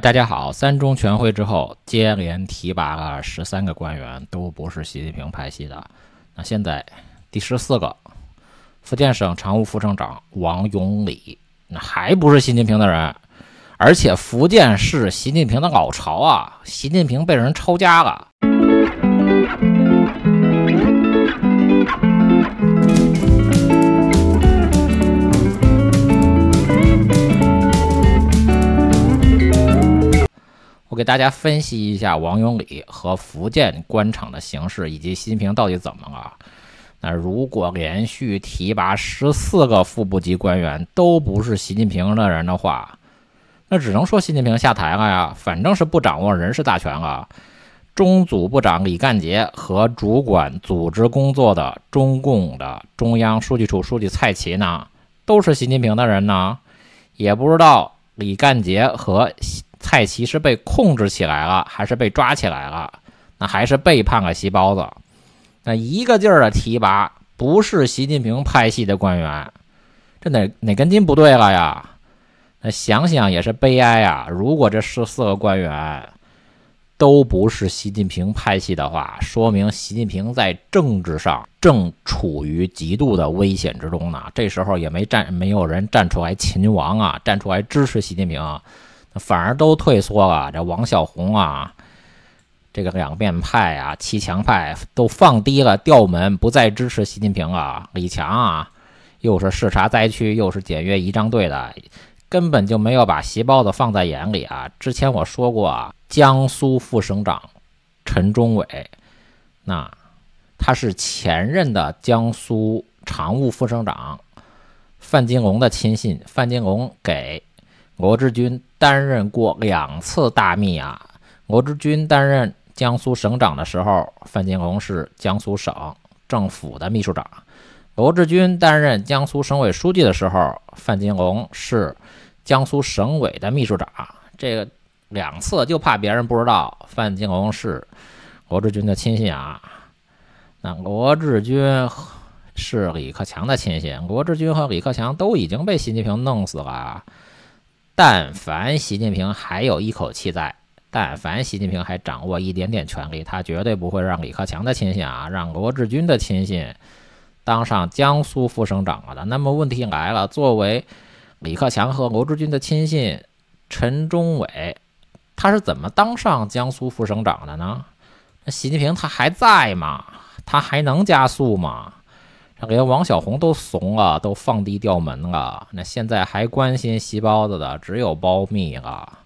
大家好，三中全会之后，接连提拔了13个官员，都不是习近平派系的。那现在第14个，福建省常务副省长王永礼，那还不是习近平的人，而且福建是习近平的老巢啊，习近平被人抄家了。我给大家分析一下王永礼和福建官场的形势，以及习近平到底怎么了。那如果连续提拔14个副部级官员都不是习近平的人的话，那只能说习近平下台了呀，反正是不掌握人事大权了。中组部长李干杰和主管组织工作的中共的中央书记处书记蔡奇呢，都是习近平的人呢，也不知道李干杰和蔡奇是被控制起来了，还是被抓起来了？那还是背叛了习包子？那一个劲儿的提拔不是习近平派系的官员，这哪根筋不对了呀？那想想也是悲哀啊！如果这14个官员都不是习近平派系的话，说明习近平在政治上正处于极度的危险之中呢。这时候也没有人站出来勤王啊，站出来支持习近平。反而都退缩了，这王小洪啊，这个两面派啊，七强派都放低了调门，不再支持习近平了。李强啊，又是视察灾区，又是检阅仪仗队的，根本就没有把习包子放在眼里啊。之前我说过啊，江苏副省长陈忠伟，那他是前任的江苏常务副省长范金龙的亲信，范金龙给罗志军担任过2次大秘啊。罗志军担任江苏省长的时候，范金龙是江苏省政府的秘书长；罗志军担任江苏省委书记的时候，范金龙是江苏省委的秘书长。这个2次就怕别人不知道范金龙是罗志军的亲信啊。那罗志军是李克强的亲信，罗志军和李克强都已经被习近平弄死了。但凡习近平还有一口气在，但凡习近平还掌握一点点权力，他绝对不会让李克强的亲信啊，让罗志军的亲信当上江苏副省长了的。那么问题来了，作为李克强和罗志军的亲信，陈忠伟他是怎么当上江苏副省长的呢？习近平他还在吗？他还能加速吗？连王小洪都怂了，都放低调门了，那现在还关心习包子的只有包密了。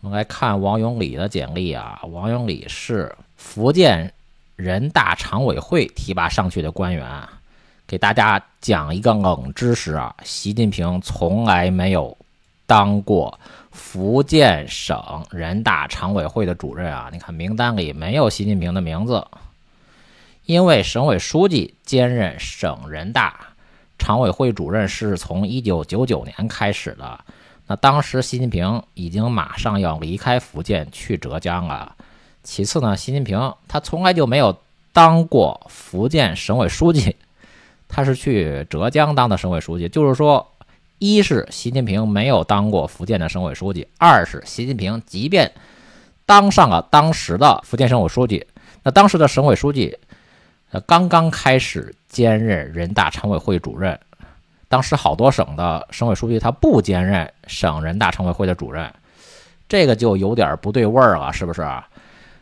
我们来看王永礼的简历啊，王永礼是福建人大常委会提拔上去的官员。给大家讲一个冷知识啊，习近平从来没有当过福建省人大常委会的主任啊，你看名单里没有习近平的名字。因为省委书记兼任省人大常委会主任是从1999年开始的，那当时习近平已经马上要离开福建去浙江了。其次呢，习近平他从来就没有当过福建省委书记，他是去浙江当的省委书记。就是说，一是习近平没有当过福建的省委书记，二是习近平即便当上了当时的福建省委书记，那当时的省委书记刚刚开始兼任人大常委会主任，当时好多省的省委书记他不兼任省人大常委会的主任，这个就有点不对味儿了，是不是？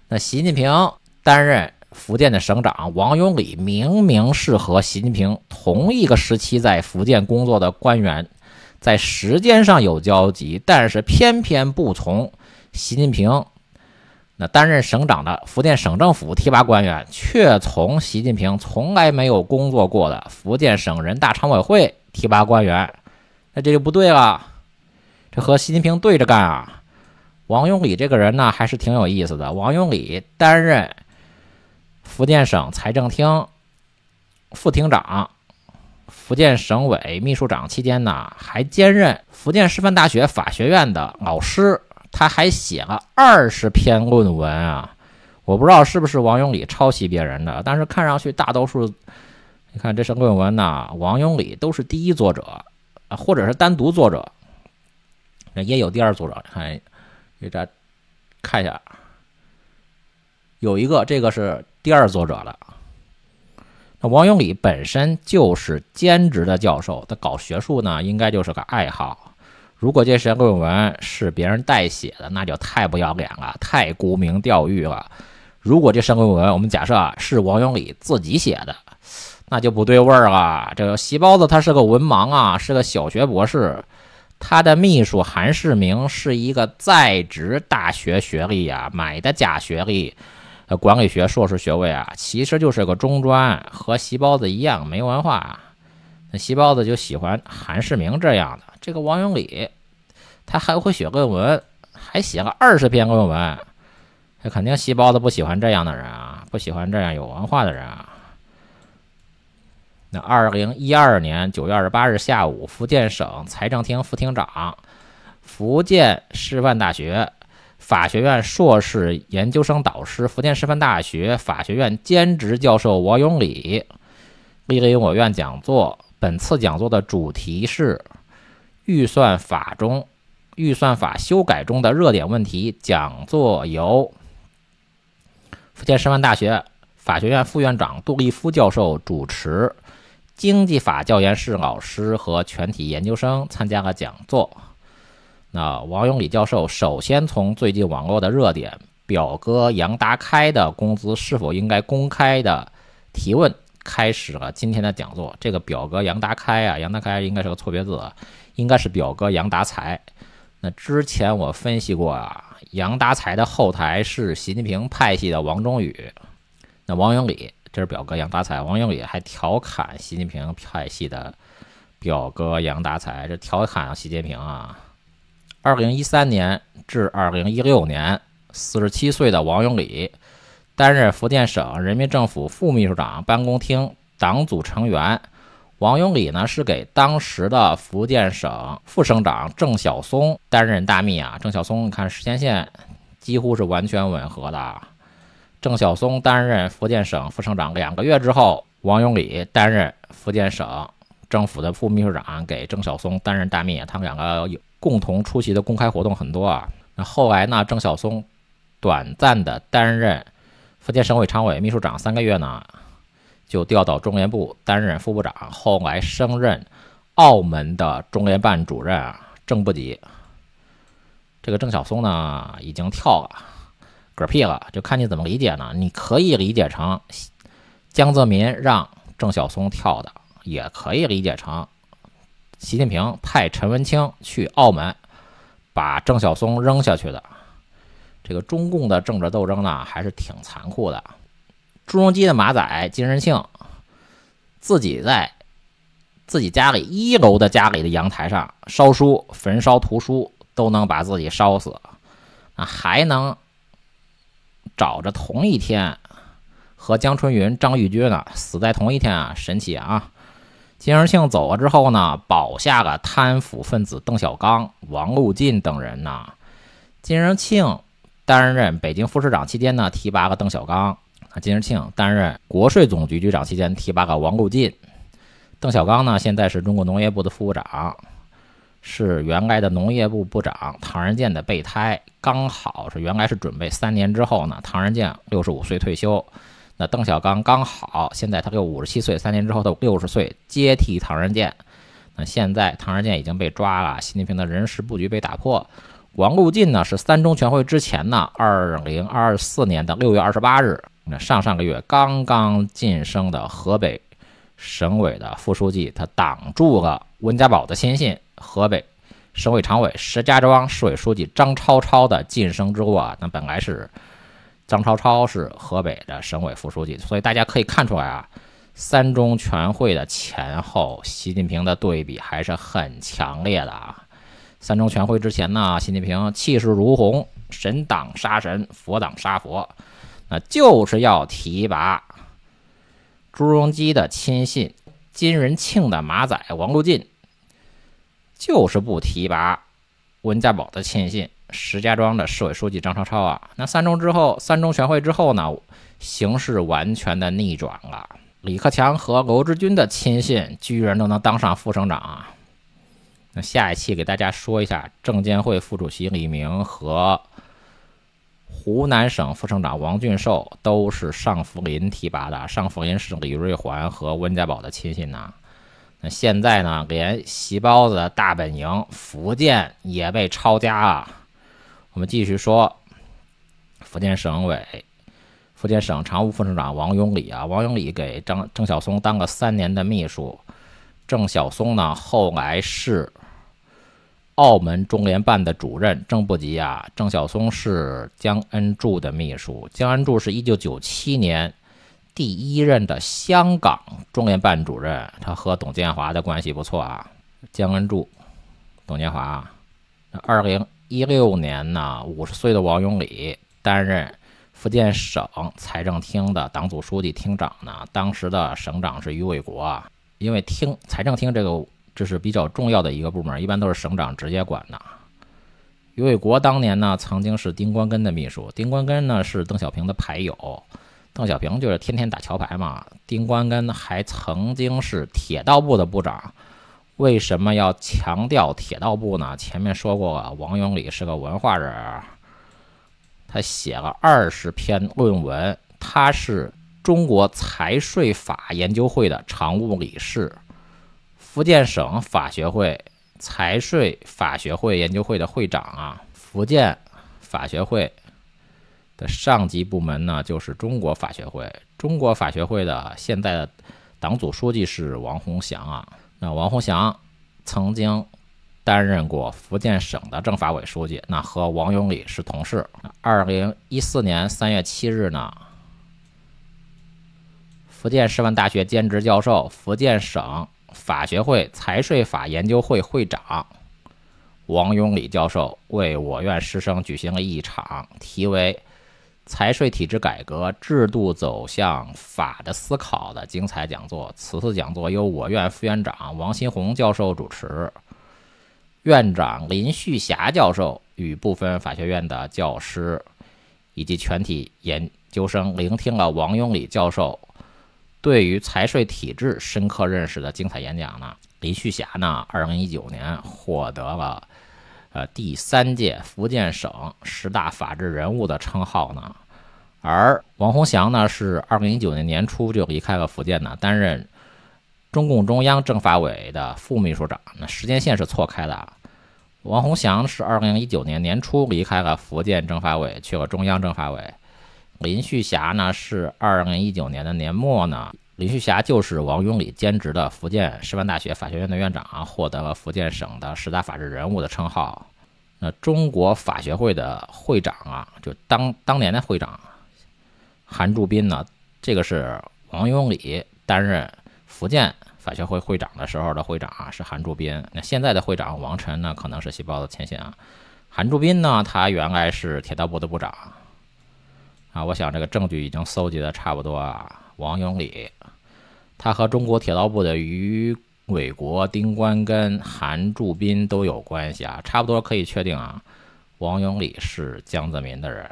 那习近平担任福建的省长，王永礼明明是和习近平同一个时期在福建工作的官员，在时间上有交集，但是偏偏不从习近平那担任省长的福建省政府提拔官员，却从习近平从来没有工作过的福建省人大常委会提拔官员，那这就不对了，这和习近平对着干啊。王永礼这个人呢，还是挺有意思的。王永礼担任福建省财政厅副厅长、福建省委秘书长期间呢，还兼任福建师范大学法学院的老师。他还写了20篇论文啊，我不知道是不是王永礼抄袭别人的，但是看上去大多数，你看这些论文呢，王永礼都是第一作者，或者是单独作者，也有第二作者。看给大家看一下，有一个这个是第二作者了。那王永礼本身就是兼职的教授，他搞学术呢，应该就是个爱好。如果这篇论文是别人代写的，那就太不要脸了，太沽名钓誉了。如果这篇论文我们假设是王永礼自己写的，那就不对味儿了。这个细胞子他是个文盲啊，是个小学博士，他的秘书韩世明是一个在职大学学历啊，买的假学历。管理学硕士学位啊，其实就是个中专，和细胞子一样没文化。那细胞子就喜欢韩世明这样的。这个王永礼，他还会写论文，还写了20篇论文。这肯定细胞子不喜欢这样的人啊，不喜欢这样有文化的人啊。那2012年9月28日下午，福建省财政厅副厅长、福建师范大学法学院硕士研究生导师、福建师范大学法学院兼职教授王永礼莅临我院讲座。本次讲座的主题是预算法修改中的热点问题。讲座由福建师范大学法学院副院长杜立夫教授主持，经济法教研室老师和全体研究生参加了讲座。那王永礼教授首先从最近网络的热点表哥杨达开的工资是否应该公开的提问开始了今天的讲座。这个表哥杨达开啊，杨达开应该是个错别字啊，应该是表哥杨达才。那之前我分析过啊，杨达才的后台是习近平派系的王忠宇。那王永礼这是表哥杨达才，王永礼还调侃习近平派系的表哥杨达才，这调侃习近平啊。2013年至2016年，47岁的王永礼担任福建省人民政府副秘书长办公厅党组成员。王永礼呢是给当时的福建省副省长郑晓松担任大秘啊。郑晓松你看时间线几乎是完全吻合的。郑晓松担任福建省副省长2个月之后，王永礼担任福建省政府的副秘书长，给郑晓松担任大秘。他们两个共同出席的公开活动很多啊。那后来呢，郑晓松短暂的担任福建省委常委秘书长3个月呢，就调到中联部担任副部长，后来升任澳门的中联办主任啊，正部级。这个郑晓松呢已经跳了，嗝屁了，就看你怎么理解呢？你可以理解成江泽民让郑晓松跳的，也可以理解成习近平派陈文清去澳门把郑晓松扔下去的。这个中共的政治斗争呢还是挺残酷的。朱镕基的马仔金仁庆自己在自己家里1楼的家里的阳台上烧书，焚烧图书，都能把自己烧死，还能找着同一天和江春云、张玉军呢死在同一天啊，神奇啊！金仁庆走了之后呢，保下了贪腐分子邓小刚、王路进等人呢。金仁庆担任北京副市长期间呢，提拔了邓小刚。金仁庆担任国税总局局长期间，提拔了王路进。邓小刚呢，现在是中国农业部的副部长，是原来的农业部部长唐人健的备胎，刚好是原来是准备3年之后呢，唐人健65岁退休。那邓小刚刚好，现在他就57岁，3年之后他60岁接替唐人健。那现在唐人健已经被抓了，习近平的人事布局被打破。王路进呢是3中全会之前呢，2024年的6月28日，那上个月刚刚晋升的河北省委的副书记，他挡住了温家宝的亲信河北省委常委石家庄市委书记张超超的晋升之路啊。那本来是张超超是河北的省委副书记，所以大家可以看出来啊，3中全会的前后，习近平的对比还是很强烈的啊。3中全会之前呢，习近平气势如虹，神挡杀神，佛挡杀佛，那就是要提拔朱镕基的亲信金仁庆的马仔王路进，就是不提拔温家宝的亲信石家庄的市委书记张超超啊。那3中全会之后呢，形势完全的逆转了。李克强和罗志军的亲信居然都能当上副省长啊。那下一期给大家说一下证监会副主席李明和湖南省副省长王俊寿都是尚福林提拔的，尚福林是李瑞环和温家宝的亲信呐。那现在呢，连席包子的大本营福建也被抄家啊。我们继续说福建省常务副省长王永礼啊，王永礼给郑晓松当了3年的秘书。郑晓松呢，后来是澳门中联办的主任，正部级啊。郑晓松是江恩柱的秘书，江恩柱是1997年第1任的香港中联办主任，他和董建华的关系不错啊。江恩柱、董建华。2016年呢，50岁的王永礼担任福建省财政厅的党组书记、厅长呢。当时的省长是于伟国啊，因为财政厅这是比较重要的一个部门，一般都是省长直接管的。于伟国当年呢，曾经是丁关根的秘书，丁关根呢是邓小平的牌友，邓小平就是天天打桥牌嘛。丁关根还曾经是铁道部的部长。为什么要强调铁道部呢？前面说过啊，王永礼是个文化人，他写了20篇论文，他是中国财税法研究会的常务理事，福建省法学会财税法学会研究会的会长啊。福建法学会的上级部门呢，就是中国法学会。中国法学会的现在的党组书记是王洪祥啊。那王洪祥曾经担任过福建省的政法委书记，那和王永礼是同事。2014年3月7日呢，福建师范大学兼职教授、福建省法学会财税法研究会会长王永礼教授为我院师生举行了一场题为财税体制改革制度走向法的思考的精彩讲座。此次讲座由我院副院长王新红教授主持，院长林旭霞教授与部分法学院的教师以及全体研究生聆听了王永礼教授对于财税体制深刻认识的精彩演讲呢。林旭霞呢，2019年获得了第3届福建省10大法治人物的称号呢。而王洪祥呢，是2019年年初就离开了福建呢，担任中共中央政法委的副秘书长。那时间线是错开的。王洪祥是2019年年初离开了福建政法委，去了中央政法委。林旭霞呢，是2019年的年末呢，林旭霞就是王永礼兼职的福建师范大学法学院的院长，获得了福建省的10大法治人物的称号。那中国法学会的会长啊，就当年的会长韩柱斌呢，这个是王永礼担任福建法学会会长的时候的会长啊，是韩柱斌。那现在的会长王晨呢，可能是细胞的亲信啊。韩柱斌呢，他原来是铁道部的部长啊。我想这个证据已经搜集的差不多啊。王永礼他和中国铁道部的于伟国、丁关根、韩柱斌都有关系啊，差不多可以确定啊，王永礼是江泽民的人。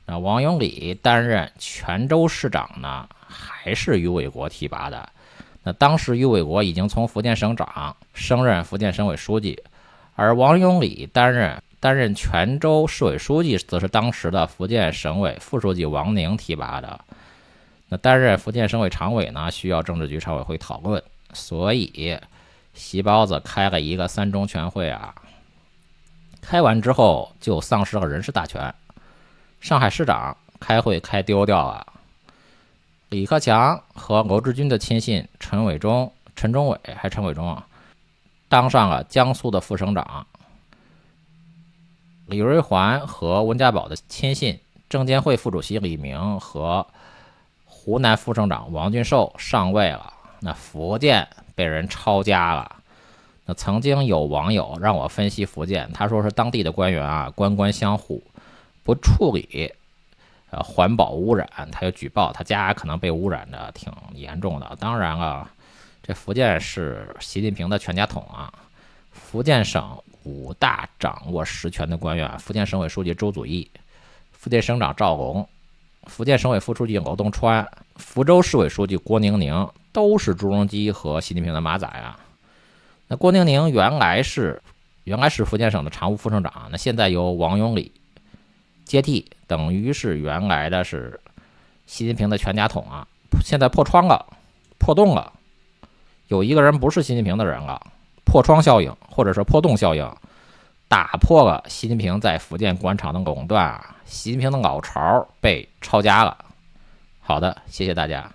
那王永礼担任泉州市长呢，还是于伟国提拔的。那当时于伟国已经从福建省长升任福建省委书记，而王永礼担任泉州市委书记，则是当时的福建省委副书记王宁提拔的。那担任福建省委常委呢，需要政治局常委会讨论，所以席包子开了一个3中全会啊，开完之后就丧失了人事大权。上海市长开会开丢掉了，李克强和罗志军的亲信陈忠伟啊，当上了江苏的副省长。李瑞环和温家宝的亲信证监会副主席李明和湖南副省长王俊寿上位了。那福建被人抄家了。那曾经有网友让我分析福建，他说是当地的官员啊，官官相护，不处理环保污染，他就举报他家可能被污染的挺严重的。当然了，这福建是习近平的全家桶啊。福建省5大掌握实权的官员：福建省委书记周祖义、福建省长赵龙、福建省委副书记娄东川、福州市委书记郭宁宁，都是朱镕基和习近平的马仔啊。那郭宁宁原来是福建省的常务副省长，那现在由王永礼接替，等于是原来的是习近平的全家桶啊，现在破窗了，破洞了，有一个人不是习近平的人了，破窗效应或者是破洞效应，打破了习近平在福建官场的垄断啊，习近平的老巢被抄家了。好的，谢谢大家。